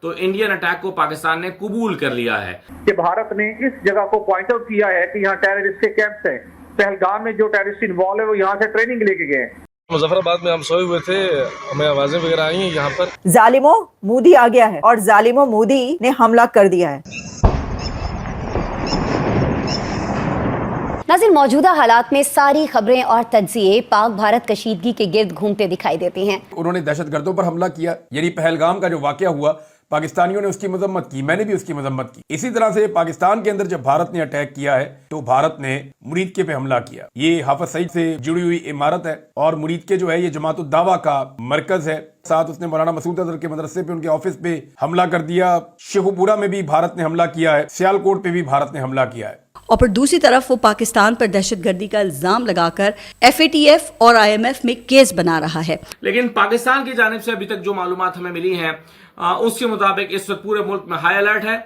तो Indian attack को पाकिस्तान ने कबूल कर लिया है कि भारत ने इस जगह को पॉइंट आउट किया है कि यहाँ टेररिस्ट के कैंप्स हैं। पहलगाम में जो टेररिस्ट इन्वॉल्व है वो यहाँ से ट्रेनिंग लेके गए हैं। मुजफ्फराबाद में हम सोए हुए थे, हमें आवाजें वगैरह आई हैं यहाँ पर। जालिमों, मोदी आ गया है और जालिमों मोदी ने हमला कर दिया है। नाज़रीन, मौजूदा हालात में सारी खबरें और तज्जिए पाक भारत कशीदगी के गिर्द घूमते दिखाई देते हैं। उन्होंने दहशतगर्दों पर हमला किया, यानी पहलगाम का जो वाकया हुआ, पाकिस्तानियों ने उसकी मजम्मत की, मैंने भी उसकी मजम्मत की। इसी तरह से पाकिस्तान के अंदर जब भारत ने अटैक किया है तो भारत ने मुरीदके पे हमला किया। ये हाफिज सईद से जुड़ी हुई इमारत है और मुरीदके जो है ये जमातुद दावा का मरकज है। साथ उसने मौलाना मसूद अजहर के मदरसे पे, उनके ऑफिस पे हमला कर दिया। शेखुपुरा में भी भारत ने हमला किया है, सियालकोट पे भी भारत ने हमला किया है। और पर दूसरी तरफ वो पाकिस्तान पर दहशतगर्दी का इल्जाम लगाकर FATF और IMF में केस बना रहा है। लेकिन पाकिस्तान की जानिब से अभी तक जो मालूमात हमें मिली हैं उसके मुताबिक इस वक्त पूरे मुल्क में हाई अलर्ट है।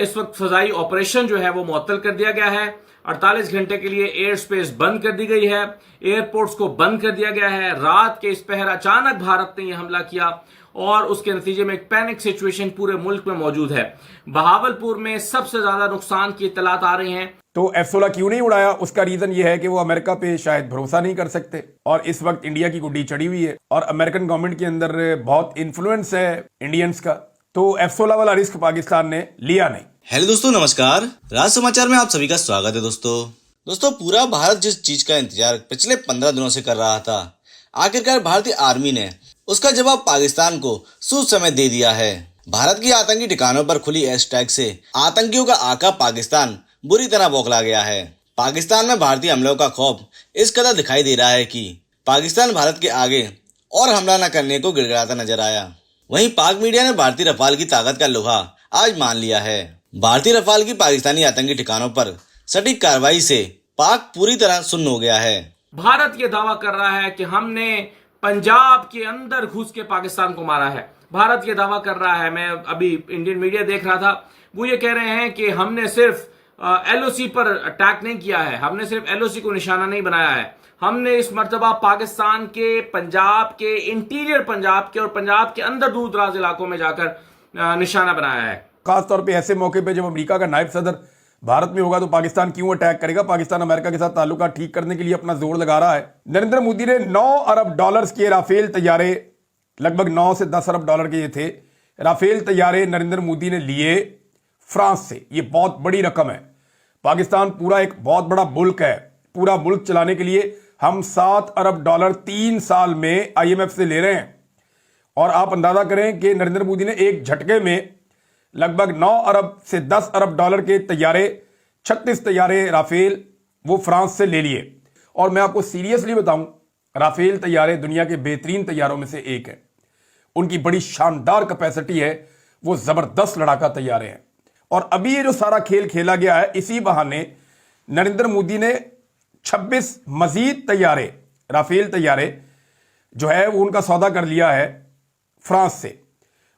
इस वक्त फजाई ऑपरेशन जो है वो मुअत्तल कर दिया गया है। 48 घंटे के लिए एयर स्पेस बंद कर दी गई है, एयरपोर्ट्स को बंद कर दिया गया है। रात के इस पहर अचानक भारत ने यह हमला किया और उसके नतीजे में एक पैनिक सिचुएशन पूरे मुल्क में मौजूद है। बहावलपुर में सबसे ज्यादा नुकसान की इत्तलात आ रही हैं। तो F-16 क्यों नहीं उड़ाया? उसका रीजन ये है कि वो अमेरिका पे शायद भरोसा नहीं कर सकते और इस वक्त इंडिया की गुड्डी चढ़ी हुई है और अमेरिकन गवर्नमेंट के अंदर बहुत इन्फ्लुएंस है इंडियंस का, तो F-16 वाला रिस्क पाकिस्तान ने लिया नहीं। हेलो दोस्तों, नमस्कार। राज समाचार में आप सभी का स्वागत है। दोस्तों पूरा भारत जिस चीज का इंतजार पिछले 15 दिनों से कर रहा था, आखिरकार भारतीय आर्मी ने उसका जवाब पाकिस्तान को सूझ समय दे दिया है। भारत की आतंकी ठिकानों पर खुली एयर स्ट्राइक से आतंकियों का आका पाकिस्तान बुरी तरह बौखला गया है। पाकिस्तान में भारतीय हमलों का खौफ इस कदर दिखाई दे रहा है कि पाकिस्तान भारत के आगे और हमला न करने को गिड़गिड़ाता नजर आया। वहीं पाक मीडिया ने भारतीय रफाल की ताकत का लोहा आज मान लिया है। भारतीय रफाल की पाकिस्तानी आतंकी ठिकानों पर सटीक कार्रवाई से पाक पूरी तरह सुन्न हो गया है। भारत ये दावा कर रहा है कि हमने पंजाब के अंदर घुस के पाकिस्तान को मारा है। भारत ये दावा कर रहा है, मैं अभी इंडियन मीडिया देख रहा था, वो ये कह रहे हैं कि हमने सिर्फ LOC पर अटैक नहीं किया है, हमने सिर्फ LOC को निशाना नहीं बनाया है, हमने इस मर्तबा पाकिस्तान के पंजाब के इंटीरियर पंजाब के और पंजाब के अंदर दूर दराज इलाकों में जाकर निशाना बनाया है। खासतौर पे ऐसे मौके पे जब अमेरिका का नायब सदर भारत में होगा तो पाकिस्तान क्यों अटैक करेगा? पाकिस्तान अमेरिका के साथ ताल्लुकात ठीक करने के लिए अपना जोर लगा रहा है। नरेंद्र मोदी ने 9 अरब डॉलर्स के राफेल तैयारे, लगभग 9 से 10 अरब डॉलर के ये थे, राफेल तैयारे नरेंद्र मोदी ने लिए फ्रांस से। ये बहुत बड़ी रकम है। पाकिस्तान पूरा एक बहुत बड़ा मुल्क है, पूरा मुल्क चलाने के लिए हम 7 अरब डॉलर 3 साल में IMF से ले रहे हैं। और आप अंदाजा करें कि नरेंद्र मोदी ने एक झटके में लगभग 9 अरब से 10 अरब डॉलर के तैयारे, 36 तैयारे राफेल वो फ्रांस से ले लिए। और मैं आपको सीरियसली बताऊं, राफेल तैयारे दुनिया के बेहतरीन तैयारों में से एक है। उनकी बड़ी शानदार कैपेसिटी है, वो जबरदस्त लड़ाका तैयारे हैं। और अभी ये जो सारा खेल खेला गया है, इसी बहाने नरेंद्र मोदी ने 26 मजीद तैयारे, राफेल तैयारे जो है वो उनका सौदा कर लिया है फ्रांस से,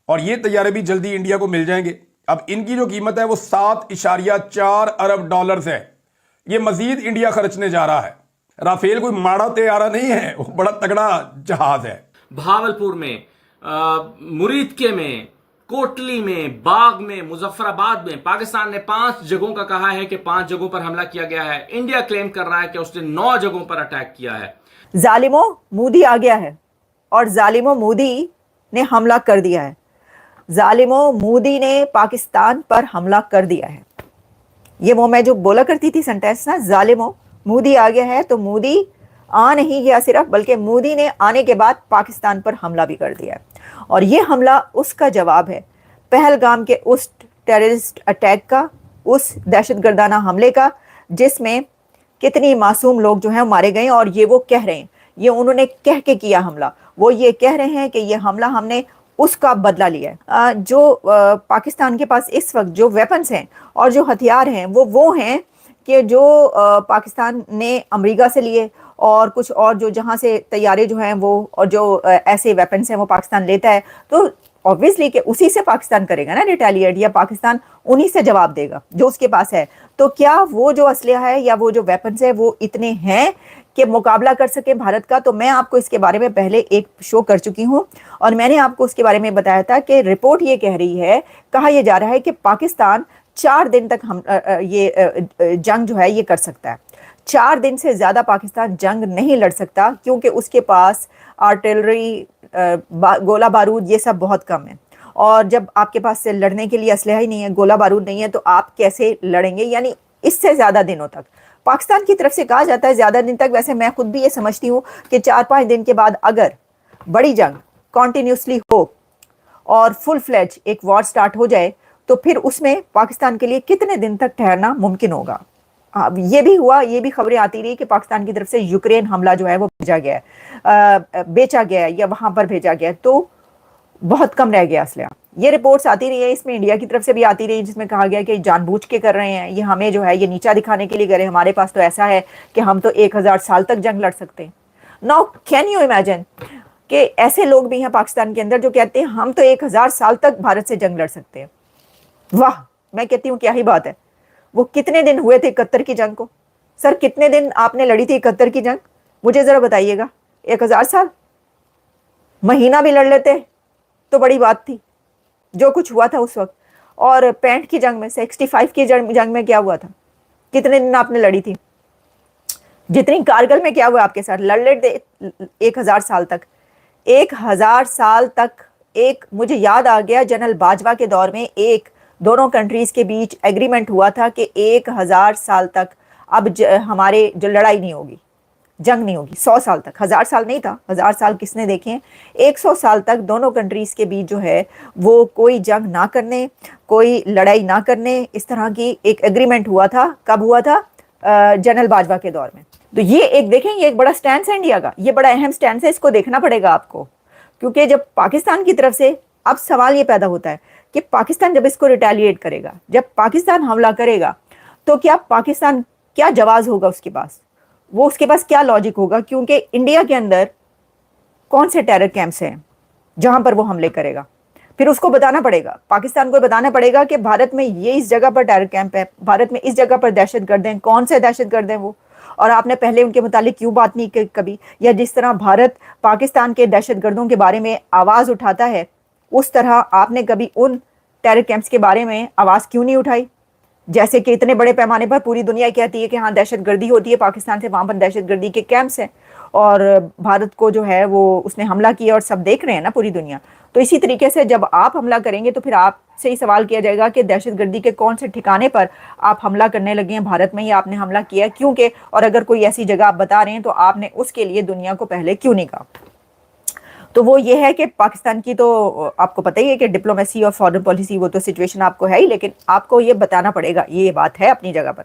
और ये तैयारे भी जल्दी इंडिया को मिल जाएंगे। अब इनकी जो कीमत है वो 7.4 अरब डॉलर्स है। ये मजीद इंडिया खर्चने जा रहा है। राफेल कोई माड़ा तैयारा नहीं है, वो बड़ा तगड़ा जहाज है। भावलपुर में, मुरीदके में, कोटली में, बाग में, मुजफ्फराबाद में पाकिस्तान ने 5 जगहों का कहा है कि 5 जगहों पर हमला किया गया है। इंडिया क्लेम कर रहा है कि उसने 9 जगहों पर अटैक किया है। जालिमों, मोदी आ गया है और जालिमों मोदी ने हमला कर दिया है। जालिमों, मोदी ने पाकिस्तान पर हमला कर दिया है। ये वो मैं जो बोला करती थी सेंटेंस ना, जालिमों मोदी आ गया है, तो मोदी आ नहीं गया सिर्फ, बल्कि मोदी ने आने के बाद पाकिस्तान पर हमला भी कर दिया है। और ये हमला उसका जवाब है पहलगाम के उस टेररिस्ट अटैक का, उस दहशतगर्दाना हमले का, जिसमें कितनी मासूम लोग जो हैं मारे गए। और ये वो कह रहे हैं, ये उन्होंने कह के किया हमला, वो ये कह रहे हैं कि ये हमला हमने उसका बदला लिया है। जो पाकिस्तान के पास इस वक्त जो वेपन्स हैं और जो हथियार हैं वो हैं कि जो पाकिस्तान ने अमेरिका से लिए और कुछ और जो जहाँ से तैयारे जो हैं वो, और जो ऐसे वेपन्स हैं वो पाकिस्तान लेता है, तो ऑब्वियसली कि उसी से पाकिस्तान करेगा ना रिटेलिएट, या पाकिस्तान उन्हीं से जवाब देगा जो उसके पास है। तो क्या वो जो असलहा है या वो जो वेपन्स है वो इतने हैं کہ मुकाबला कर सके भारत का, तो मैं आपको इसके बारे में पहले एक शो कर चुकी हूं और मैंने आपको उसके बारे में बताया था कि रिपोर्ट ये कह रही है, कहा यह जा रहा है कि पाकिस्तान 4 दिन तक ये जंग जो है ये कर सकता है। 4 दिन से ज्यादा पाकिस्तान जंग नहीं लड़ सकता क्योंकि उसके पास आर्टिलरी, गोला बारूद ये सब बहुत कम है, और जब आपके पास से लड़ने के लिए असलहा ही नहीं है, गोला बारूद नहीं है, तो आप कैसे लड़ेंगे? यानी इससे ज्यादा दिनों तक पाकिस्तान की तरफ से कहा जाता है ज्यादा दिन तक। वैसे मैं खुद भी ये समझती हूँ कि 4-5 दिन के बाद अगर बड़ी जंग कॉन्टिन्यूसली हो और फुल फ्लेज एक वॉर स्टार्ट हो जाए तो फिर उसमें पाकिस्तान के लिए कितने दिन तक ठहरना मुमकिन होगा। ये भी हुआ, ये भी खबरें आती रही कि पाकिस्तान की तरफ से यूक्रेन हमला जो है वो भेजा गया है, बेचा गया है या वहां पर भेजा गया है, तो बहुत कम रह गया असलहा। ये रिपोर्ट्स आती रही है, इसमें इंडिया की तरफ से भी आती रही जिसमें कहा गया कि जानबूझ के कर रहे हैं, ये हमें जो है ये नीचा दिखाने के लिए कर रहे हैं, हमारे पास तो ऐसा है कि हम तो 1000 साल तक जंग लड़ सकते हैं। नाउ कैन यू इमेजिन कि ऐसे लोग भी हैं पाकिस्तान के अंदर जो कहते हैं हम तो 1000 साल तक भारत से जंग लड़ सकते हैं। वाह, मैं कहती हूँ क्या ही बात है। वो कितने दिन हुए थे 71 की जंग को? सर कितने दिन आपने लड़ी थी 71 की जंग, मुझे जरा बताइएगा। 1000 साल? महीना भी लड़ लेते तो बड़ी बात थी, जो कुछ हुआ था उस वक्त। और 65 की जंग में, 65 की जंग में क्या हुआ था? कितने दिन आपने लड़ी थी? जितनी कारगिल में क्या हुआ आपके साथ? लड़ लेते 1000 साल तक। 1000 साल तक एक, मुझे याद आ गया जनरल बाजवा के दौर में एक दोनों कंट्रीज के बीच एग्रीमेंट हुआ था कि 1000 साल तक अब हमारे जो लड़ाई नहीं होगी, जंग नहीं होगी। 100 साल तक, 1000 साल नहीं था, 1000 साल किसने देखे हैं? 100 साल तक दोनों कंट्रीज के बीच जो है वो कोई जंग ना करने, कोई लड़ाई ना करने, इस तरह की एक एग्रीमेंट हुआ था। कब हुआ था? जनरल बाजवा के दौर में। तो ये एक देखें, ये एक बड़ा स्टैंड है इंडिया का, ये बड़ा अहम स्टैंड है, इसको देखना पड़ेगा आपको। क्योंकि जब पाकिस्तान की तरफ से, अब सवाल ये पैदा होता है कि पाकिस्तान जब इसको रिटेलिएट करेगा, जब पाकिस्तान हमला करेगा, तो क्या पाकिस्तान, क्या जवाब होगा उसके पास? वो उसके पास क्या लॉजिक होगा? क्योंकि इंडिया के अंदर कौन से टेरर कैंप्स हैं जहां पर वो हमले करेगा? फिर उसको बताना पड़ेगा, पाकिस्तान को बताना पड़ेगा कि भारत में ये इस जगह पर टेरर कैंप है, भारत में इस जगह पर दहशतगर्द हैं। कौन से दहशतगर्द हैं वो? और आपने पहले उनके मुतालिक क्यों बात नहीं की कभी? या जिस तरह भारत पाकिस्तान के दहशतगर्दों के बारे में आवाज उठाता है, उस तरह आपने कभी उन टेरर कैंप्स के बारे में आवाज क्यों नहीं उठाई? जैसे कि इतने बड़े पैमाने पर पूरी दुनिया कहती है कि हाँ दहशतगर्दी होती है पाकिस्तान से, वहां पर दहशतगर्दी के कैंप्स हैं और भारत को जो है वो उसने हमला किया और सब देख रहे हैं ना पूरी दुनिया। तो इसी तरीके से जब आप हमला करेंगे तो फिर आपसे ही सवाल किया जाएगा कि दहशतगर्दी के कौन से ठिकाने पर आप हमला करने लगे हैं भारत में, या आपने हमला किया क्योंकि, और अगर कोई ऐसी जगह आप बता रहे हैं तो आपने उसके लिए दुनिया को पहले क्यों नहीं कहा? तो वो ये है कि पाकिस्तान की तो आपको पता ही है कि डिप्लोमेसी और फॉरेन पॉलिसी वो तो सिचुएशन आपको है ही, लेकिन आपको ये बताना पड़ेगा, ये बात है अपनी जगह पर।